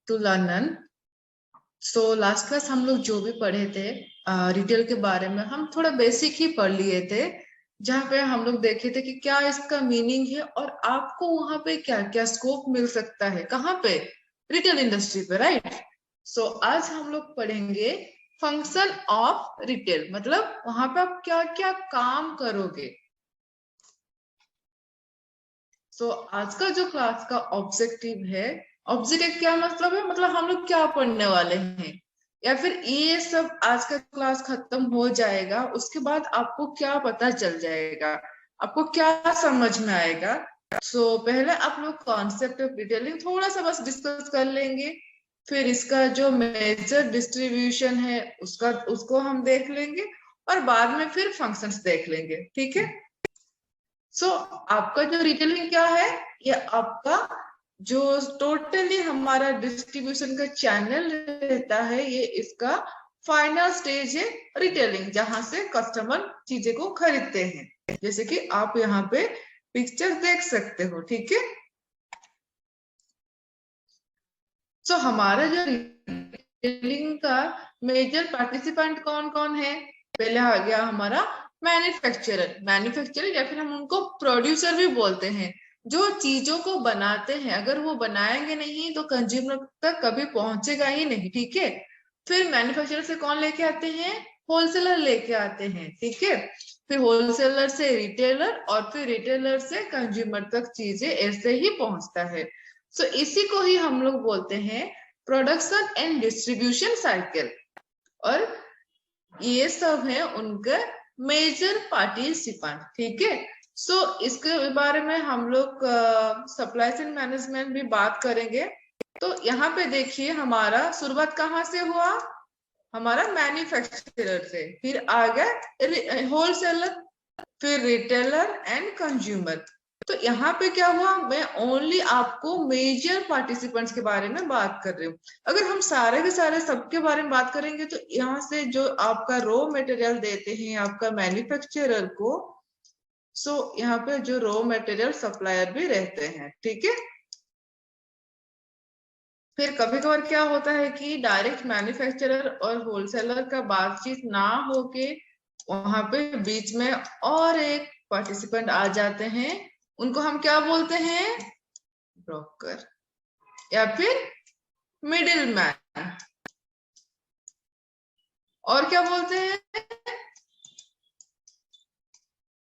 To learn. So last class हम लोग जो भी पढ़े थे रिटेल के बारे में, हम थोड़ा बेसिक ही पढ़ लिए थे, जहाँ पे हम लोग देखे थे कि क्या इसका मीनिंग है और आपको वहां पे क्या क्या स्कोप मिल सकता है, कहाँ पे, रिटेल इंडस्ट्री पे, राइट। सो आज हम लोग पढ़ेंगे फंक्शन ऑफ रिटेल, मतलब वहां पे आप क्या क्या काम करोगे। सो आज का जो क्लास का ऑब्जेक्टिव है, ऑब्जेक्टिव क्या मतलब है, मतलब हम लोग क्या पढ़ने वाले हैं, या फिर ये सब आज का क्लास खत्म हो जाएगा उसके बाद आपको क्या पता चल जाएगा, आपको क्या समझ में आएगा। पहले आप लोग कॉन्सेप्ट ऑफ डिटेलिंग थोड़ा सा बस डिस्कस कर लेंगे, फिर इसका जो मेजर डिस्ट्रीब्यूशन है उसको हम देख लेंगे, और बाद में फिर फंक्शंस देख लेंगे, ठीक है। आपका जो रिटेलिंग क्या है, ये आपका जो टोटली हमारा डिस्ट्रीब्यूशन का चैनल रहता है, ये इसका फाइनल स्टेज है रिटेलिंग, जहां से कस्टमर चीजें को खरीदते हैं, जैसे कि आप यहाँ पे पिक्चर देख सकते हो, ठीक है। हमारा जो रिटेलिंग का मेजर पार्टिसिपेंट कौन कौन है, पहले आ गया हमारा मैन्युफैक्चरर या फिर हम उनको प्रोड्यूसर भी बोलते हैं, जो चीजों को बनाते हैं, अगर वो बनाएंगे नहीं तो कंज्यूमर तक कभी पहुंचेगा ही नहीं, ठीक है। फिर मैन्युफैक्चरर से कौन लेके आते हैं, होलसेलर लेके आते हैं, ठीक है। फिर होलसेलर से रिटेलर, और फिर रिटेलर से कंज्यूमर तक चीजें ऐसे ही पहुंचता है। इसी को ही हम लोग बोलते हैं प्रोडक्शन एंड डिस्ट्रीब्यूशन साइकिल, और ये सब है उनके मेजर पार्टिसिपेंट, ठीक है। इसके बारे में हम लोग सप्लाई चेन मैनेजमेंट भी बात करेंगे। तो यहाँ पे देखिए हमारा शुरुआत कहाँ से हुआ, हमारा मैन्युफैक्चरर से, फिर आ गया होलसेलर, फिर रिटेलर एंड कंज्यूमर। तो यहाँ पे क्या हुआ, मैं ओनली आपको मेजर पार्टिसिपेंट्स के बारे में बात कर रही हूँ। अगर हम सारे के सारे सबके बारे में बात करेंगे तो यहाँ से जो आपका रॉ मटेरियल देते हैं आपका मैन्युफैक्चरर को, यहाँ पे जो रॉ मटेरियल सप्लायर भी रहते हैं, ठीक है। फिर कभी कभार क्या होता है कि डायरेक्ट मैन्युफैक्चरर और होलसेलर का बातचीत ना होके वहां पे बीच में और एक पार्टिसिपेंट आ जाते हैं, उनको हम क्या बोलते हैं, ब्रोकर या फिर मिडिल मैन, और क्या बोलते हैं,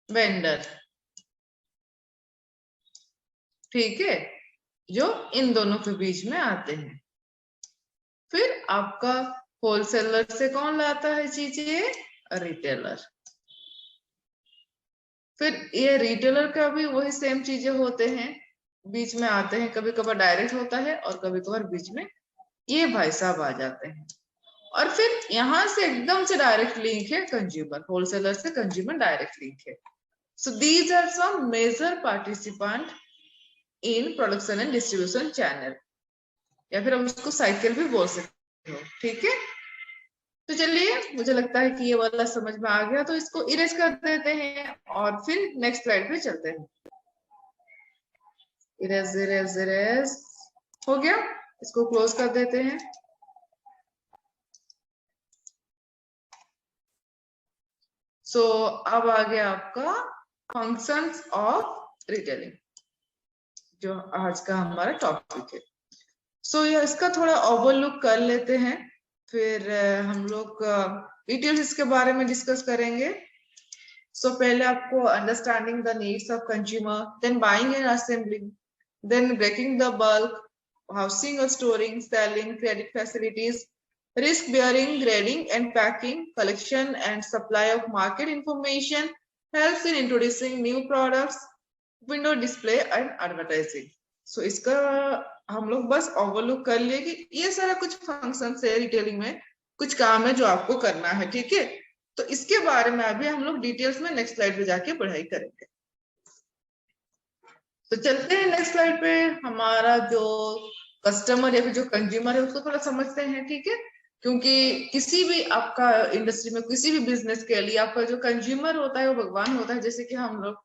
वेंडर, ठीक है, जो इन दोनों के बीच में आते हैं। फिर आपका होलसेलर से कौन लाता है चीजें, रिटेलर। फिर ये रिटेलर का भी वही सेम चीजें होते हैं, बीच में आते हैं, कभी कभार डायरेक्ट होता है और कभी कभार बीच में ये भाई साहब आ जाते हैं। और फिर यहाँ से एकदम से डायरेक्ट लिंक है कंज्यूमर, होलसेलर से कंज्यूमर डायरेक्ट लिंक है। So these are some major participant in production and distribution channel, या फिर हम उसको साइकिल भी बोल सकते हो, ठीक है। तो चलिए, मुझे लगता है कि ये वाला समझ में आ गया, तो इसको इरेज कर देते हैं और फिर नेक्स्ट स्लाइड पे चलते हैं। इरेज इरेज इरेज हो गया, इसको क्लोज कर देते हैं। अब आ गया आपका फंक्शंस ऑफ रिटेलिंग, जो आज का हमारा टॉपिक है। ये इसका थोड़ा ओवरलुक कर लेते हैं, फिर हम लोग डिटेल्स इसके बारे में डिस्कस करेंगे। पहले आपको understanding the needs of consumer, then buying and assembling, then breaking the bulk, housing or storing, selling, credit facilities, risk bearing, grading and packing, collection and supply of market information, helps in introducing new products, window display and advertising. इसका हम लोग बस overlook कर लिए कि ये सारा कुछ फंक्शन है रिटेलिंग में, कुछ काम है जो आपको करना है, ठीक है। तो इसके बारे में अभी हम लोग डिटेल्स में नेक्स्ट स्लाइड पे जाके पढ़ाई करेंगे। तो चलते हैं नेक्स्ट स्लाइड पे, हमारा जो कस्टमर या फिर जो कंज्यूमर है उसको थोड़ा समझते हैं, ठीक है। क्योंकि किसी भी आपका इंडस्ट्री में, किसी भी बिजनेस के लिए आपका जो कंज्यूमर होता है वो भगवान होता है। जैसे कि हम लोग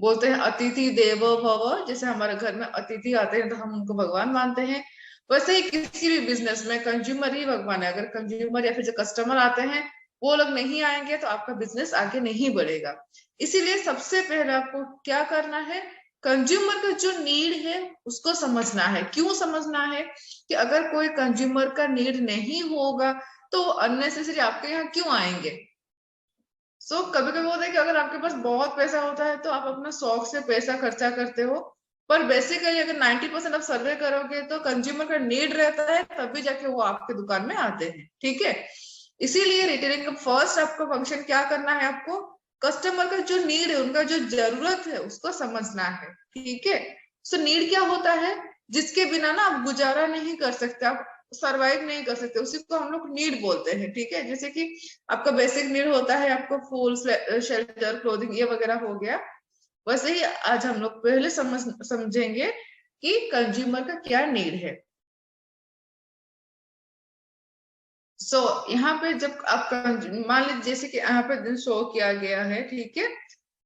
बोलते हैं अतिथि देवो भव, जैसे हमारे घर में अतिथि आते हैं तो हम उनको भगवान मानते हैं। वैसे ही किसी भी बिजनेस में कंज्यूमर ही भगवान है। अगर कंज्यूमर या फिर जो कस्टमर आते हैं वो लोग नहीं आएंगे तो आपका बिजनेस आगे नहीं बढ़ेगा। इसीलिए सबसे पहले आपको क्या करना है, कंज्यूमर का जो नीड है उसको समझना है। क्यों समझना है कि अगर कोई कंज्यूमर का नीड नहीं होगा तो अननेसेसरी आपके यहाँ क्यों आएंगे। कभी कभी होता है कि अगर आपके पास बहुत पैसा होता है तो आप अपना शौक से पैसा खर्चा करते हो, पर बेसिकली अगर 90% आप सर्वे करोगे तो कंज्यूमर का नीड रहता है तभी जाके वो आपके दुकान में आते हैं। ठीक है, इसीलिए रिटेलिंग का फर्स्ट आपका फंक्शन क्या करना है, आपको कस्टमर का जो नीड है, उनका जो जरूरत है उसको समझना है। ठीक है, नीड क्या होता है, जिसके बिना ना आप गुजारा नहीं कर सकते, आप सरवाइव नहीं कर सकते, उसी को हम लोग नीड बोलते हैं। ठीक है, जैसे कि आपका बेसिक नीड होता है आपको फूड, शेल्टर, क्लोथिंग, ये वगैरह हो गया। वैसे ही आज हम लोग पहले समझेंगे कि कंज्यूमर का क्या नीड है। यहाँ पे जब आप मान लीजिए जैसे कि यहाँ पे शो किया गया है, ठीक है,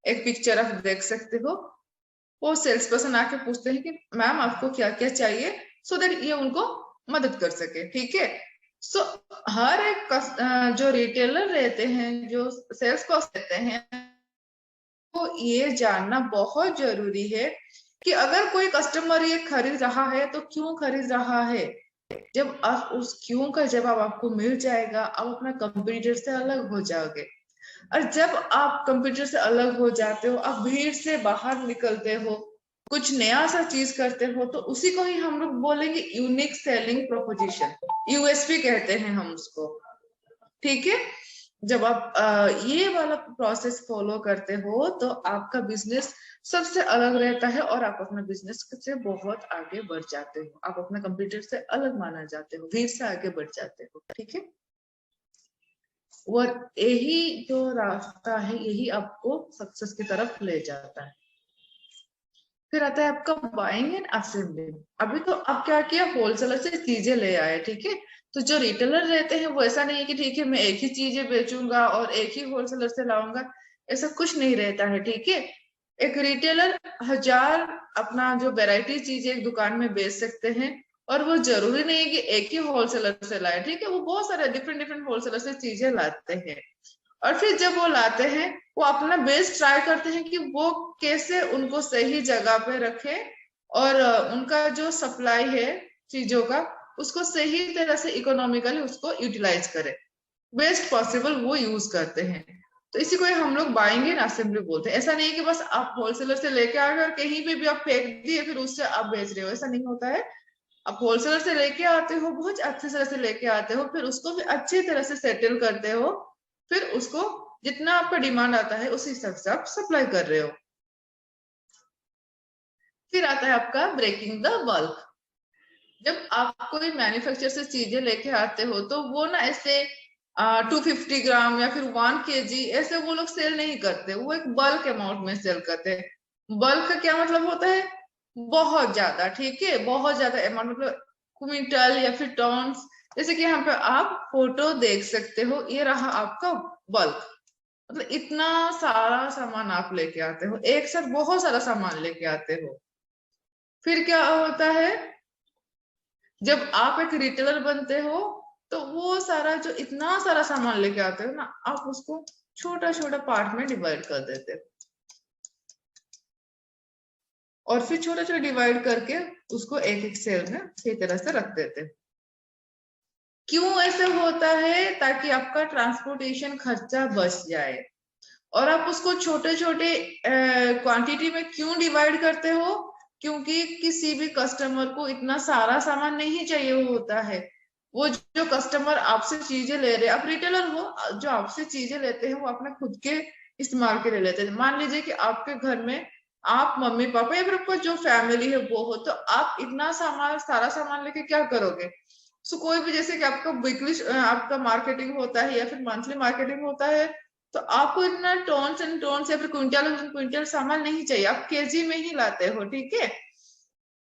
एक पिक्चर आप देख सकते हो। वो सेल्स पर्सन आके पूछते हैं कि मैम आपको क्या क्या चाहिए, सो दैट ये उनको मदद कर सके। ठीक है, सो हर एक जो रिटेलर रहते हैं, जो सेल्स पर्सन रहते हैं, तो ये जानना बहुत जरूरी है कि अगर कोई कस्टमर ये खरीद रहा है तो क्यों खरीद रहा है। जब आप उस क्यों का जवाब आपको मिल जाएगा, आप अपना कंप्यूटर से अलग हो जाओगे। और जब आप कंप्यूटर से अलग हो जाते हो, आप भीड़ से बाहर निकलते हो, कुछ नया सा चीज करते हो, तो उसी को ही हम लोग बोलेंगे यूनिक सेलिंग प्रोपोजिशन, यूएसपी कहते हैं हम उसको। ठीक है, जब आप ये वाला प्रोसेस फॉलो करते हो तो आपका बिजनेस सबसे अलग रहता है और आप अपना बिजनेस से बहुत आगे बढ़ जाते हो, आप अपना कंप्यूटर से अलग माना जाते हो, भीड़ से आगे बढ़ जाते हो। ठीक है, और यही जो रास्ता है यही आपको सक्सेस की तरफ ले जाता है। फिर आता है आपका बाइंग एंड असेंबलिंग। अभी तो आप क्या किया, होलसेलर से चीजें ले आए। ठीक है, तो जो रिटेलर रहते हैं वो ऐसा नहीं है कि ठीक है मैं एक ही चीजें बेचूंगा और एक ही होलसेलर से लाऊंगा, ऐसा कुछ नहीं रहता है। ठीक है, एक रिटेलर 1000 अपना जो वैरायटी चीजें एक दुकान में बेच सकते हैं, और वो जरूरी नहीं है कि एक ही होलसेलर से लाए। ठीक है, वो बहुत सारे डिफरेंट डिफरेंट होलसेलर से चीजें लाते हैं, और फिर जब वो लाते हैं वो अपना बेस्ट ट्राई करते हैं कि वो कैसे उनको सही जगह पे रखे, और उनका जो सप्लाई है चीजों का उसको सही तरह से इकोनॉमिकली उसको यूटिलाइज करे, बेस्ट पॉसिबल वो यूज करते हैं। तो इसी को हम लोग बाइंग एंड असेंबली बोलते हैं। ऐसा नहीं है कि बस आप होलसेलर से लेके आ गए और कहीं पे भी आप फेंक दिए फिर उससे आप बेच रहे हो, ऐसा नहीं होता है। आप होलसेलर से लेके आते हो, बहुत अच्छे तरह से लेके आते हो, फिर उसको भी अच्छी तरह से सेटल करते हो, फिर उसको जितना आपका डिमांड आता है उस हिसाब से आप सप्लाई कर रहे हो। फिर आता है आपका ब्रेकिंग द बल्क। जब आप कोई मैन्युफैक्चर से चीजें लेके आते हो तो वो ना ऐसे 250 ग्राम या फिर 1 kg ऐसे वो लोग सेल नहीं करते, वो एक बल्क अमाउंट में सेल करते हैं। बल्क का क्या मतलब होता है, बहुत ज्यादा। ठीक है, बहुत ज्यादा अमाउंट, मतलब क्विंटल या फिर टन्स। जैसे कि यहाँ पे आप फोटो देख सकते हो, ये रहा आपका बल्क, मतलब इतना सारा सामान आप लेके आते हो, एक साथ बहुत सारा सामान लेके आते हो। फिर क्या होता है, जब आप एक रिटेलर बनते हो तो वो सारा जो इतना सारा सामान लेके आते हो ना, आप उसको छोटा छोटा पार्ट में डिवाइड कर देते हो, और फिर छोटा छोटा डिवाइड करके उसको एक एक सेल में सही तरह से रख देते हो। क्यों ऐसे होता है, ताकि आपका ट्रांसपोर्टेशन खर्चा बच जाए। और आप उसको छोटे छोटे क्वांटिटी में क्यों डिवाइड करते हो, क्योंकि किसी भी कस्टमर को इतना सारा सामान नहीं चाहिए होता है। वो जो कस्टमर आपसे चीजें ले रहे हैं, आप रिटेलर हो, जो आपसे चीजें लेते हैं वो अपने खुद के इस्तेमाल के लिए लेते हैं। मान लीजिए कि आपके घर में आप मम्मी पापा या फिर आपका जो फैमिली है वो हो, तो आप इतना सामान, सारा सामान लेके क्या करोगे। कोई भी, जैसे कि आपका वीकली आपका मार्केटिंग होता है या फिर मंथली मार्केटिंग होता है, तो आपको इतना टॉन्स एंड टॉन्स या फिर क्विंटल क्विंटल सामान नहीं चाहिए, आप केजी में ही लाते हो। ठीक है,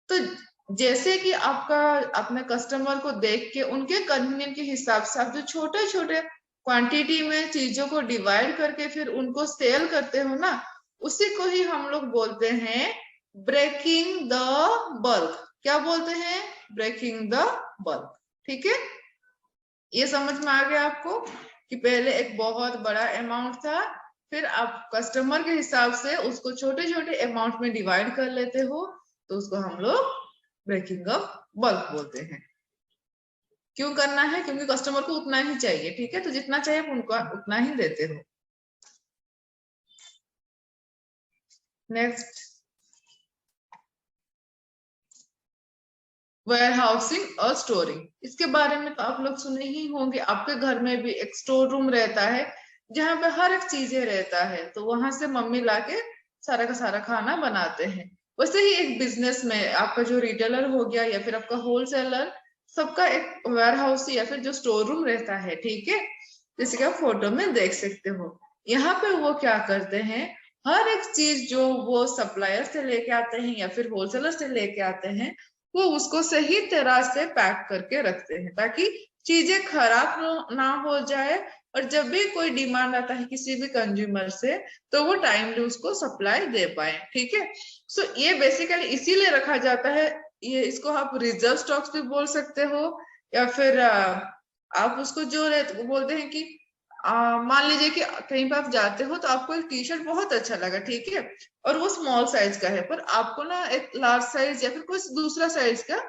तो जैसे कि आपका अपने कस्टमर को देख के उनके कन्वीनियंस के हिसाब से आप जो छोटे छोटे क्वांटिटी में चीजों को डिवाइड करके फिर उनको सेल करते हो ना, उसी को ही हम लोग बोलते हैं ब्रेकिंग द बल्क। क्या बोलते हैं, ब्रेकिंग द बल्क। ठीक है, ये समझ में आ गया आपको कि पहले एक बहुत बड़ा अमाउंट था, फिर आप कस्टमर के हिसाब से उसको छोटे छोटे अमाउंट में डिवाइड कर लेते हो, तो उसको हम लोग ब्रेकिंग ऑफ बल्क बोलते हैं। क्यों करना है? क्योंकि कस्टमर को उतना ही चाहिए। ठीक है, तो जितना चाहिए उनको उतना ही देते हो। नेक्स्ट, वेयर हाउसिंग और स्टोरिंग। इसके बारे में तो आप लोग सुने ही होंगे। आपके घर में भी एक स्टोर रूम रहता है जहां पे हर एक चीजें रहता है, तो वहां से मम्मी लाके सारा का सारा खाना बनाते हैं। वैसे ही एक बिजनेस में आपका जो रिटेलर हो गया या फिर आपका होलसेलर, सबका एक वेयर हाउस या फिर जो स्टोर रूम रहता है। ठीक है, जैसे कि आप फोटो में देख सकते हो। यहाँ पे वो क्या करते हैं, हर एक चीज जो वो सप्लायर से लेके आते हैं या फिर होलसेलर से लेके आते हैं, वो उसको सही तरह से पैक करके रखते हैं ताकि चीजें खराब ना हो जाए, और जब भी कोई डिमांड आता है किसी भी कंज्यूमर से, तो वो टाइमली उसको सप्लाई दे पाए। ठीक है, सो ये बेसिकली इसीलिए रखा जाता है। ये इसको आप रिजर्व स्टॉक्स भी बोल सकते हो, या फिर आप उसको जो बोलते हैं कि मान लीजिए कि कहीं पर आप जाते हो तो आपको एक टी शर्ट बहुत अच्छा लगा, ठीक है, और वो स्मॉल साइज का है, पर आपको ना एक लार्ज साइज या फिर कोई दूसरा साइज का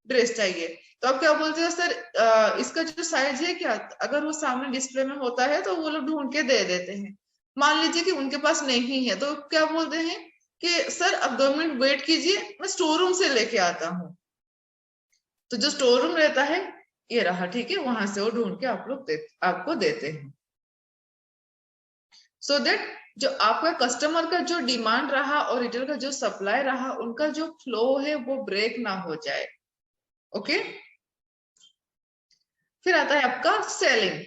ड्रेस चाहिए, तो आप क्या बोलते हो, सर इसका जो साइज है क्या? अगर वो सामने डिस्प्ले में होता है तो वो लोग ढूंढ के दे देते हैं। मान लीजिए कि उनके पास नहीं है, तो क्या बोलते हैं कि सर अब 2 मिनट वेट कीजिए, मैं स्टोर रूम से लेके आता हूँ। तो जो स्टोर रूम रहता है ये रहा, ठीक है, वहां से वो ढूंढ के आप लोग आपको देते हैं, सो दैट जो आपका कस्टमर का जो डिमांड रहा और रिटेल का जो सप्लाई रहा, उनका जो फ्लो है वो ब्रेक ना हो जाए। ओके, फिर आता है आपका सेलिंग।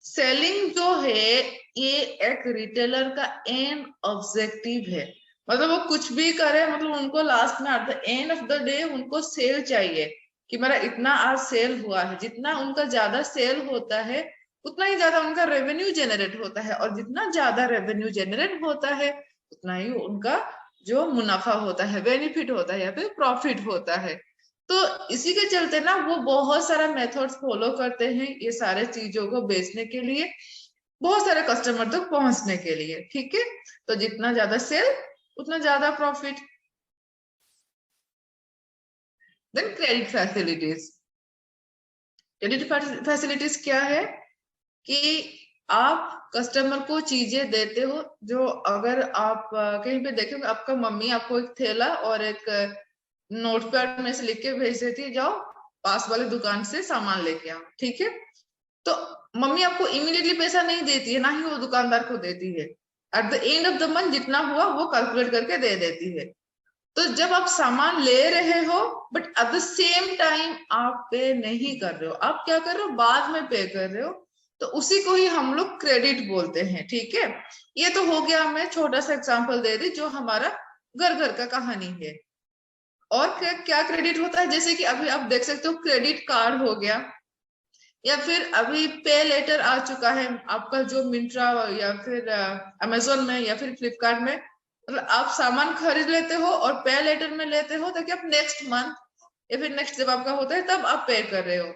सेलिंग जो है ये एक रिटेलर का एंड ऑब्जेक्टिव है। मतलब वो कुछ भी करे, मतलब उनको लास्ट में eight the end of the day उनको सेल चाहिए कि मेरा इतना आज सेल हुआ है। जितना उनका ज्यादा सेल होता है उतना ही ज्यादा उनका रेवेन्यू जनरेट होता है, और जितना ज्यादा रेवेन्यू जनरेट होता है उतना ही उनका जो मुनाफा होता है, बेनिफिट होता है या फिर प्रॉफिट होता है। तो इसी के चलते ना वो बहुत सारा मेथड्स फॉलो करते हैं ये सारे चीजों को बेचने के लिए, बहुत सारे कस्टमर तक पहुंचने के लिए। ठीक है, तो जितना ज्यादा सेल उतना ज्यादा profit. Then credit facilities. Credit facilities क्या है कि आप कस्टमर को चीजें देते हो जो, अगर आप कहीं पे देखेंगे आपका मम्मी आपको एक थैला और एक नोटपैड में से लिख के भेज देती है, जाओ पास वाले दुकान से सामान लेके आओ। ठीक है, तो मम्मी आपको इमीडिएटली पैसा नहीं देती है, ना ही वो दुकानदार को देती है। Eight the end of the month जितना हुआ वो कैलकुलेट करके दे देती है। तो जब आप सामान ले रहे हो but at the same time आप पे नहीं कर रहे हो, आप क्या कर रहे हो, बाद में पे कर रहे हो, तो उसी को ही हम लोग क्रेडिट बोलते हैं। ठीक है, ये तो हो गया, मैं छोटा सा एग्जांपल दे दी जो हमारा घर घर का कहानी है। और क्या क्रेडिट होता है, जैसे कि अभी आप देख सकते हो क्रेडिट कार्ड हो गया, या फिर अभी पे लेटर आ चुका है आपका, जो मिंत्रा या फिर अमेजोन में या फिर फ्लिपकार्ट में, मतलब आप सामान खरीद लेते हो और पे लेटर में लेते हो ताकि आप नेक्स्ट मंथ या फिर नेक्स्ट जब आपका होता है तब आप पे कर रहे हो।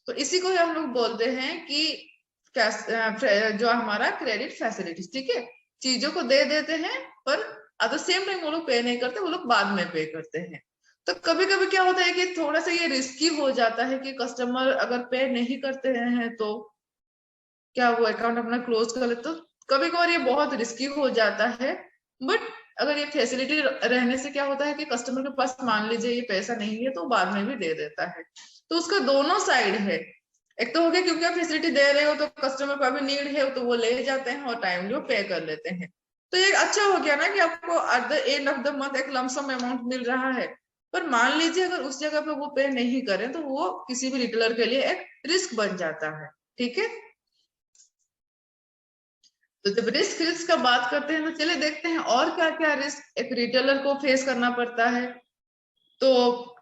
तो इसी को हम लोग बोलते हैं कि जो हमारा क्रेडिट फैसिलिटीज। ठीक है, चीजों को दे देते हैं पर एट द सेम टाइम वो लोग पे नहीं करते, वो लोग बाद में पे करते हैं। तो कभी कभी क्या होता है कि थोड़ा सा ये रिस्की हो जाता है कि कस्टमर अगर पे नहीं करते हैं तो क्या वो अकाउंट अपना क्लोज कर ले, तो कभी कभार ये बहुत रिस्की हो जाता है। बट अगर ये फैसिलिटी रहने से क्या होता है कि कस्टमर के पास मान लीजिए ये पैसा नहीं है तो बाद में भी दे देता है। तो उसका दोनों साइड है। एक तो हो गया क्योंकि आप फैसिलिटी दे रहे हो तो कस्टमर को अभी नीड है तो वो ले जाते हैं और टाइम जो पे कर लेते हैं। तो ये अच्छा हो गया ना कि आपको eight the end of the month एक लमसम अमाउंट मिल रहा है। पर मान लीजिए अगर उस जगह पे वो पे नहीं करें तो वो किसी भी रिटेलर के लिए एक रिस्क बन जाता है। ठीक है, तो जब रिस्क रिस्क का बात करते हैं तो चलिए देखते हैं और क्या क्या रिस्क एक रिटेलर को फेस करना पड़ता है। तो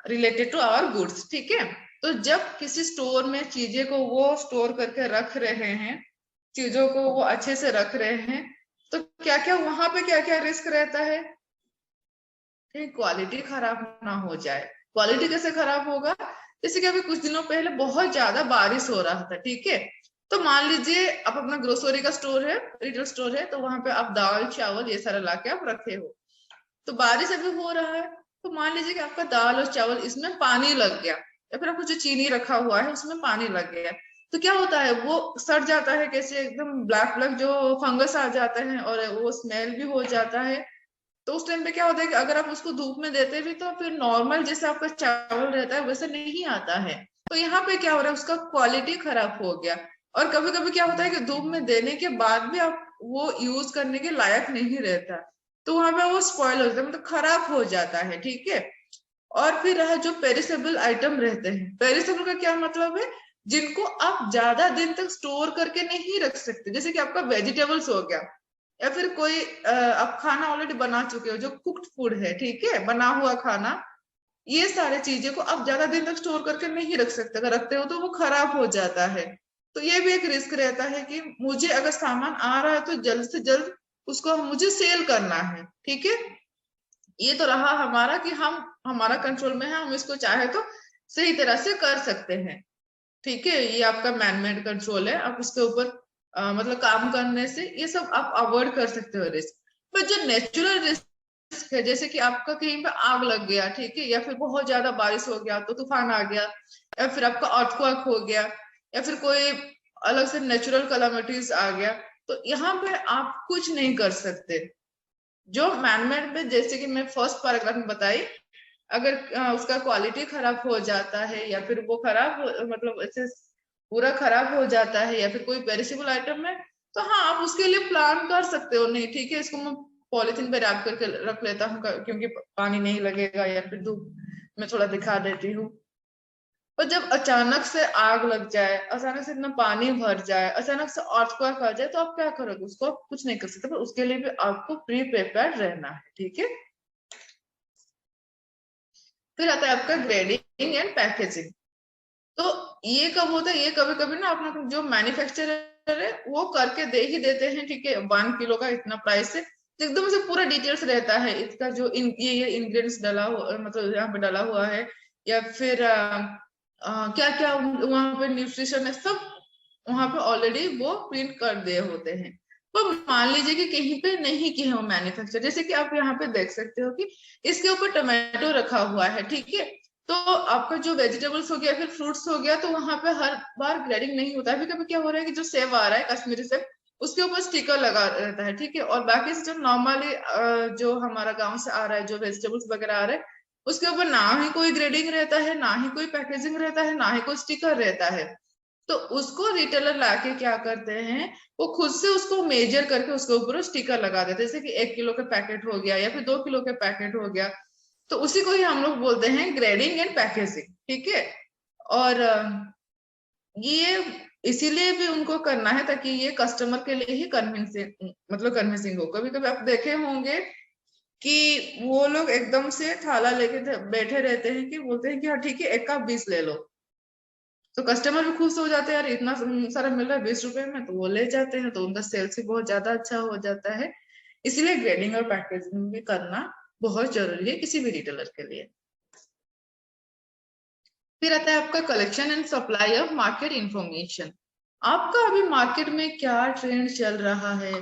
रिलेटेड टू आवर गुड्स, ठीक है, तो जब किसी स्टोर में चीजें को वो स्टोर करके रख रहे हैं, चीजों को वो अच्छे से रख रहे हैं, तो क्या क्या वहां पे क्या क्या रिस्क रहता है कि क्वालिटी खराब ना हो जाए, क्वालिटी कैसे खराब होगा? जैसे कि अभी कुछ दिनों पहले बहुत ज्यादा बारिश हो रहा था, ठीक है। तो मान लीजिए आप अपना ग्रोसरी का स्टोर है, रिटेल स्टोर है, तो वहां पे आप दाल चावल ये सारा लाके आप रखे हो। तो बारिश अभी हो रहा है, तो मान लीजिए कि आपका दाल और चावल इसमें पानी लग गया, या फिर आपको जो चीनी रखा हुआ है उसमें पानी लग गया, तो क्या होता है, वो सड़ जाता है, कैसे एकदम ब्लैक ब्लैक जो फंगस आ जाते हैं और वो स्मेल भी हो जाता है। तो उस टाइम पे क्या होता है कि अगर आप उसको धूप में देते भी तो फिर नॉर्मल जैसे आपका चावल रहता है वैसे नहीं आता है। तो यहाँ पे क्या हो रहा है, उसका क्वालिटी खराब हो गया। और कभी कभी क्या होता है कि धूप में देने के बाद भी आप वो यूज करने के लायक नहीं रहता, तो वहां पे वो स्पॉइल हो जाता है, मतलब खराब हो जाता है, ठीक है। और फिर रहा जो पेरिसेबल आइटम रहते हैं, पेरिसेबल का क्या मतलब है, जिनको आप ज्यादा दिन तक स्टोर करके नहीं रख सकते, जैसे कि आपका वेजिटेबल्स हो गया, या फिर कोई आप खाना ऑलरेडी बना चुके हो जो कुक्ड फूड है, ठीक है, बना हुआ खाना, ये सारे चीजें को आप ज्यादा दिन तक स्टोर करके नहीं रख सकते, अगर रखते हो तो वो खराब हो जाता है। तो ये भी एक रिस्क रहता है कि मुझे अगर सामान आ रहा है तो जल्द से जल्द उसको मुझे सेल करना है, ठीक है। ये तो रहा हमारा कि हम हमारा कंट्रोल में है, हम इसको चाहे तो सही तरह से कर सकते हैं, ठीक है। ये आपका मैनमेड कंट्रोल है, आप इसके ऊपर मतलब काम करने से ये सब आप अवॉइड कर सकते हो रिस्क। पर जो नेचुरल रिस्क है, जैसे कि आपका कहीं पे आग लग गया, ठीक है, या फिर बहुत ज्यादा बारिश हो गया तो तूफान आ गया, या फिर आपका अर्थक्वेक हो गया, या फिर कोई अलग से नेचुरल कैलामिटीज आ गया, तो यहाँ पे आप कुछ नहीं कर सकते। जो मैनमेड में, जैसे कि मैं फर्स्ट पैराग्राफ में बताई, अगर उसका क्वालिटी खराब हो जाता है या फिर वो मतलब ऐसे पूरा खराब हो जाता है, या फिर कोई पेरिसेबल आइटम है, तो हाँ आप उसके लिए प्लान कर सकते हो, नहीं ठीक है इसको मैं पॉलिथीन पे रैप करके रख लेता हूँ क्योंकि पानी नहीं लगेगा, या फिर धूप में थोड़ा दिखा देती हूँ। और जब अचानक से आग लग जाए, अचानक से इतना पानी भर जाए, अचानक से अर्थक्वेक आ जाए, तो आप क्या करोगे, उसको आप कुछ नहीं कर सकते, पर उसके लिए भी आपको प्री प्रिपेयर्ड रहना है, ठीक है। फिर आता है आपका ग्रेडिंग एंड पैकेजिंग। तो ये कब होता है, ये कभी कभी ना अपना जो मैन्युफैक्चरर है वो करके दे ही देते हैं, ठीक है, 1 किलो का इतना प्राइस है, तो एकदम से पूरा डिटेल्स रहता है इसका, जो ये इंग्रेडिएंट्स डाला हुआ, मतलब यहाँ पे डाला हुआ है, या फिर क्या क्या वहां पे न्यूट्रिशन है, सब वहां पे ऑलरेडी वो प्रिंट कर दिए होते हैं। तो मान लीजिए कि कहीं पे नहीं किए हो मैन्युफैक्चर, जैसे कि आप यहाँ पे देख सकते हो कि इसके ऊपर टमाटो रखा हुआ है, ठीक है। तो आपका जो वेजिटेबल्स हो गया फिर फ्रूट्स हो गया, तो वहां पे हर बार ग्रेडिंग नहीं होता है। अभी कभी क्या हो रहा है कि जो सेब आ रहा है कश्मीरी सेब, उसके ऊपर स्टिकर लगा रहता है, ठीक है, और बाकी से जो नॉर्मली जो हमारा गांव से आ रहा है, जो वेजिटेबल्स वगैरह आ रहा है, उसके ऊपर ना ही कोई ग्रेडिंग रहता है, ना ही कोई पैकेजिंग रहता है, ना ही कोई स्टिकर रहता है। तो उसको रिटेलर लाके क्या करते हैं, वो खुद से उसको मेजर करके उसके ऊपर स्टिकर लगा देते हैं, जैसे कि 1 किलो का पैकेट हो गया या फिर 2 किलो का पैकेट हो गया, तो उसी को ही हम लोग बोलते हैं ग्रेडिंग एंड पैकेजिंग, ठीक है। और ये इसीलिए भी उनको करना है ताकि ये कस्टमर के लिए ही कन्विंसिंग, मतलब कन्विंसिंग हो। कभी कभी आप देखे होंगे कि वो लोग एकदम से थाला लेके बैठे रहते हैं कि बोलते हैं कि हाँ ठीक है, एक का 20 ले लो, तो कस्टमर भी खुश हो जाते हैं, यार इतना सारा मिल रहा है 20 रुपए में, तो वो ले जाते हैं, तो उनका सेल्स भी बहुत ज्यादा अच्छा हो जाता है। इसलिए ग्रेडिंग और पैकेजिंग भी करना बहुत जरूरी है किसी भी रिटेलर के लिए। फिर आता है आपका collection and supply of market information. आपका अभी मार्केट में क्या ट्रेंड चल रहा है,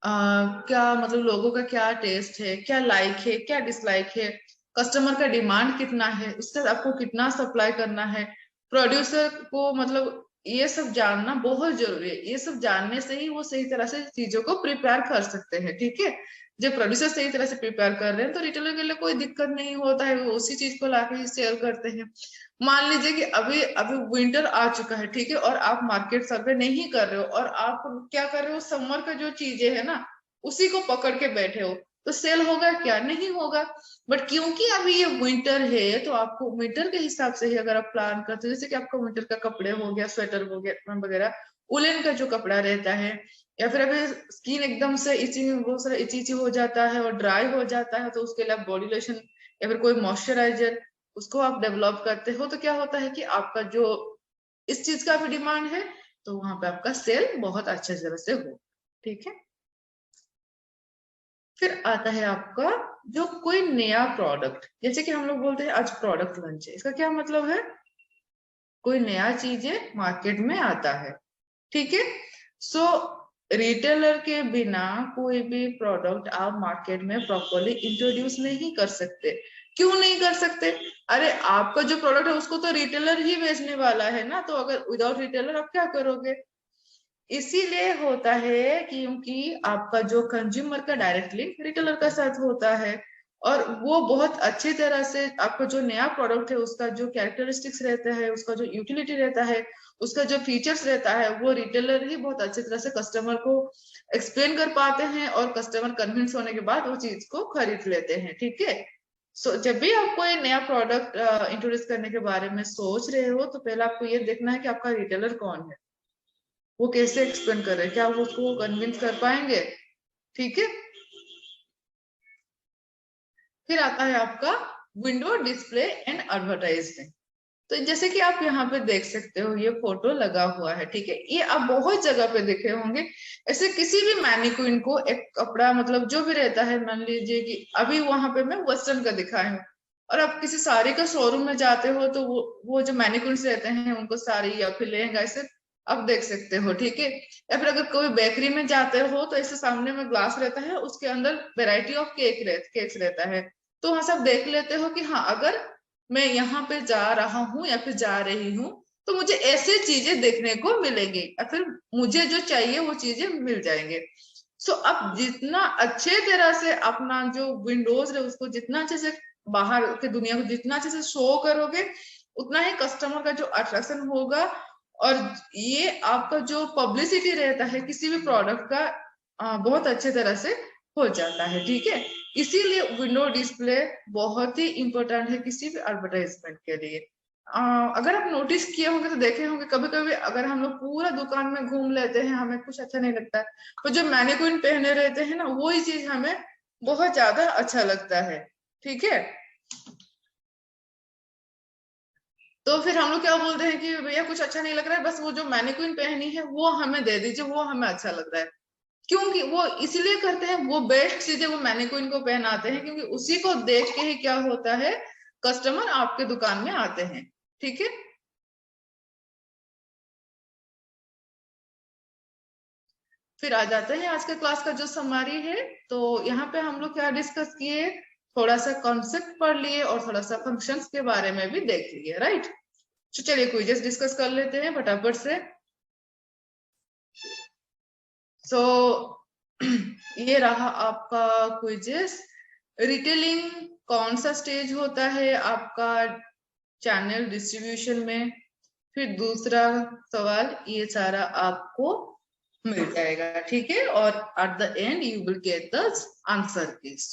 क्या मतलब लोगों का क्या टेस्ट है, क्या लाइक है, क्या डिसलाइक है, कस्टमर का डिमांड कितना है, उससे आपको कितना सप्लाई करना है, प्रोड्यूसर को, मतलब ये सब जानना बहुत जरूरी है। ये सब जानने से ही वो सही तरह से चीजों को प्रिपेयर कर सकते हैं, ठीक है। जब प्रोड्यूसर सही तरह से प्रिपेयर कर रहे हैं तो रिटेलर के लिए कोई दिक्कत नहीं होता है, वो उसी चीज को लाके ही सेल करते हैं। मान लीजिए कि अभी अभी विंटर आ चुका है, ठीक है, और आप मार्केट सर्वे नहीं कर रहे हो, और आप क्या कर रहे हो, समर का जो चीजें है ना उसी को पकड़ के बैठे हो, तो सेल होगा क्या, नहीं होगा। बट क्योंकि अभी ये विंटर है, तो आपको विंटर के हिसाब से ही अगर आप प्लान करते हो, जैसे कि आपका विंटर का कपड़े हो गया, स्वेटर हो गया वगैरह, उलन का जो कपड़ा रहता है, या फिर अभी स्किन एकदम से इचिंग, बहुत सारा इची हो जाता है और ड्राई हो जाता है, तो उसके लिए आप बॉडी लोशन या फिर कोई मॉइस्चराइजर उसको आप डेवलप करते हो, तो क्या होता है कि आपका जो इस चीज का भी डिमांड है, तो वहां पे आपका सेल बहुत अच्छे तरह से हो, ठीक है। फिर आता है आपका जो कोई नया प्रोडक्ट, जैसे कि हम लोग बोलते हैं आज प्रोडक्ट लॉन्च है, इसका क्या मतलब है? कोई नया चीजें मार्केट में आता है, ठीक है। सो रिटेलर के बिना कोई भी प्रोडक्ट आप मार्केट में प्रॉपरली इंट्रोड्यूस नहीं कर सकते। क्यों नहीं कर सकते? अरे आपका जो प्रोडक्ट है उसको तो रिटेलर ही बेचने वाला है ना, तो अगर विदाउट रिटेलर आप क्या करोगे? इसीलिए होता है क्योंकि आपका जो कंज्यूमर का डायरेक्ट लिंक रिटेलर का साथ होता है, और वो बहुत अच्छी तरह से आपका जो नया प्रोडक्ट है उसका जो कैरेक्टरिस्टिक्स रहता है, उसका जो यूटिलिटी रहता है, उसका जो फीचर्स रहता है, वो रिटेलर ही बहुत अच्छी तरह से कस्टमर को एक्सप्लेन कर पाते हैं, और कस्टमर कन्विंस होने के बाद वो चीज को खरीद लेते हैं, ठीक है। सो जब भी आप कोई नया प्रोडक्ट इंट्रोड्यूस करने के बारे में सोच रहे हो, तो पहले आपको ये देखना है कि आपका रिटेलर कौन है, वो कैसे एक्सप्लेन कर रहे हैं, क्या वो उसको कन्विंस कर पाएंगे, ठीक है। फिर आता है आपका विंडो डिस्प्ले एंड एडवर्टाइजमेंट। तो जैसे कि आप यहाँ पे देख सकते हो, ये फोटो लगा हुआ है, ठीक है। ये आप बहुत जगह पे देखे होंगे। ऐसे किसी भी मैनिक्विन को एक कपड़ा, मतलब जो भी रहता है, मान लीजिए कि अभी वहां पे मैं वेस्टर्न का दिखाई हूँ, और आप किसी साड़ी का शोरूम में जाते हो तो वो जो मैनिक्विन्स रहते हैं उनको साड़ी या फिर लहंगा ऐसे आप देख सकते हो, ठीक है। या फिर अगर कोई बेकरी में जाते हो तो ऐसे सामने में ग्लास रहता है, उसके अंदर वेराइटी ऑफ केक्स रहता है, तो वहां सब देख लेते हो कि हाँ, अगर मैं यहाँ पे जा रहा हूँ या फिर जा रही हूँ तो मुझे ऐसे चीजें देखने को मिलेंगी, या फिर मुझे जो चाहिए वो चीजें मिल जाएंगे। सो अब जितना अच्छे तरह से अपना जो विंडोज है उसको जितना अच्छे से बाहर की दुनिया को जितना अच्छे से शो करोगे, उतना ही कस्टमर का जो अट्रैक्शन होगा, और ये आपका जो पब्लिसिटी रहता है किसी भी प्रोडक्ट का बहुत अच्छे तरह से हो जाता है, ठीक है। इसीलिए विंडो डिस्प्ले बहुत ही इंपॉर्टेंट है किसी भी एडवर्टाइजमेंट के लिए। अगर आप नोटिस किए होंगे तो देखे होंगे, कभी कभी अगर हम लोग पूरा दुकान में घूम लेते हैं, हमें कुछ अच्छा नहीं लगता है, तो जो मैनिक्विन पहने रहते हैं ना, वही चीज हमें बहुत ज्यादा अच्छा लगता है, ठीक है। तो फिर हम लोग क्या बोलते हैं कि भैया कुछ अच्छा नहीं लग रहा है, बस वो जो मैनिक्विन पहनी है वो हमें दे दीजिए, वो हमें अच्छा लग रहा है। क्योंकि वो इसीलिए करते हैं, वो बेस्ट चीजें वो मैनिक्विन को पहनाते हैं, क्योंकि उसी को देख के ही क्या होता है, कस्टमर आपके दुकान में आते हैं, ठीक है। फिर आ जाते हैं आज के क्लास का जो समरी है। तो यहाँ पे हम लोग क्या डिस्कस किए, थोड़ा सा कॉन्सेप्ट पढ़ लिए और थोड़ा सा फंक्शंस के बारे में भी देख लिए, राइट। तो चलिए क्विजेस डिस्कस कर लेते हैं फटाफट से। सो ये रहा आपका क्विजेस। रिटेलिंग कौन सा स्टेज होता है आपका चैनल डिस्ट्रीब्यूशन में? फिर दूसरा सवाल, ये सारा आपको मिल जाएगा, ठीक है, और at the end you will get the answer keys.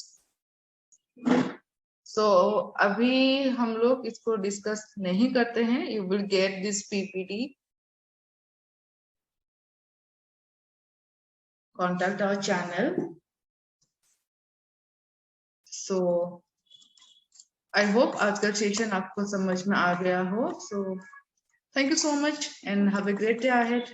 So अभी हम लोग इसको डिस्कस नहीं करते हैं, you will get this PPT, contact our channel. So I hope आज का सेशन आपको समझ में आ गया हो। सो thank you so much and have a great day ahead.